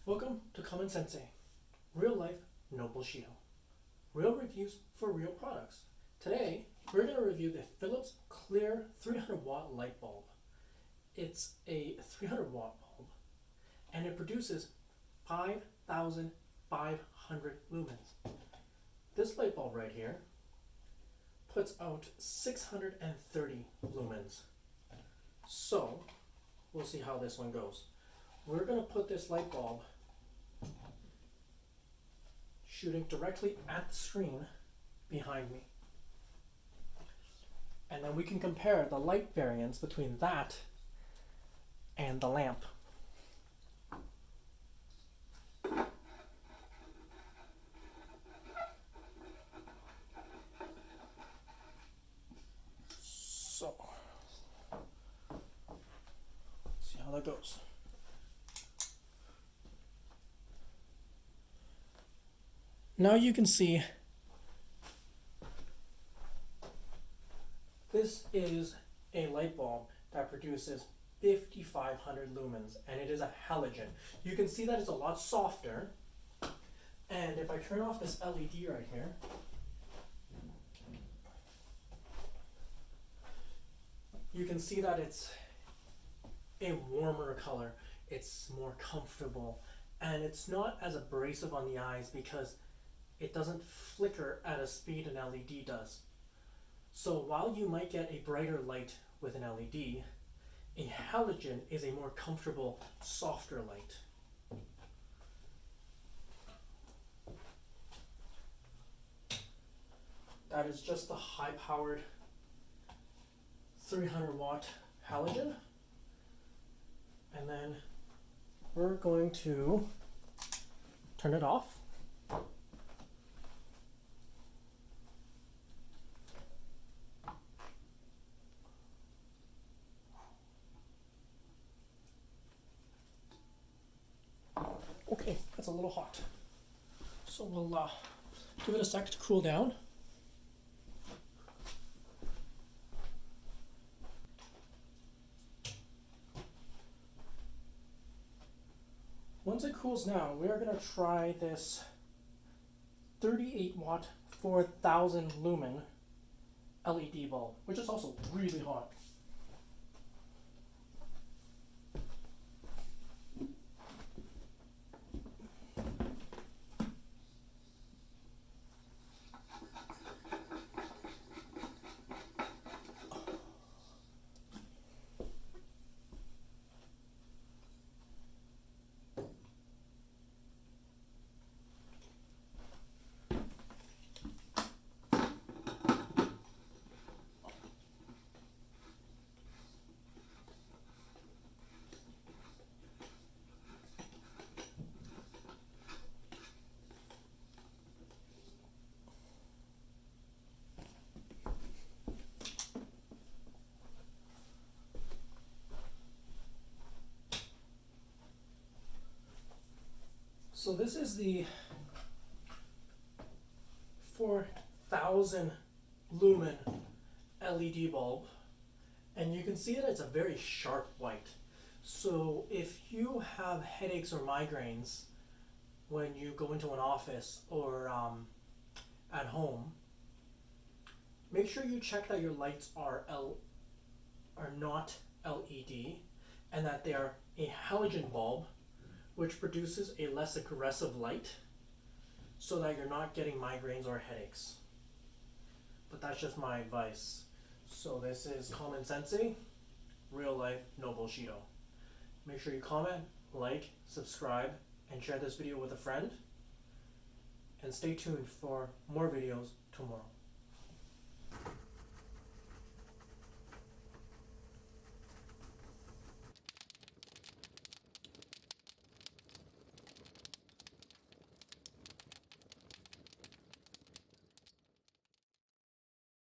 Welcome to CommonScentsy, real life, no bullshit. Real reviews for real products. Today, we're going to review the Philips Clear 300 watt light bulb. It's a 300 watt bulb and it produces 5,500 lumens. This light bulb right here puts out 630 lumens. So, we'll see how this one goes. We're going to put this light bulb shooting directly at the screen behind me. And then we can compare the light variance between that and the lamp. So, let's see how that goes. Now you can see this is a light bulb that produces 5,500 lumens and it is a halogen. You can see that it's a lot softer, and if I turn off this LED right here, you can see that it's a warmer color, it's more comfortable, and it's not as abrasive on the eyes because it doesn't flicker at a speed an LED does. So while you might get a brighter light with an LED, a halogen is a more comfortable, softer light. That is just the high-powered 300 watt halogen. And then we're going to turn it off. Okay, that's a little hot. So we'll give it a sec to cool down. Once it cools down, we are going to try this 38 watt 4,000 lumen LED bulb, which is also really hot. So this is the 4,000 lumen LED bulb, and you can see that it's a very sharp white. So if you have headaches or migraines when you go into an office or at home, make sure you check that your lights are not LED and that they are a halogen bulb, which produces a less aggressive light so that you're not getting migraines or headaches. But that's just my advice. So this is CommonScentsy, real life, no bullshit. Make sure you comment, like, subscribe, and share this video with a friend. And stay tuned for more videos tomorrow.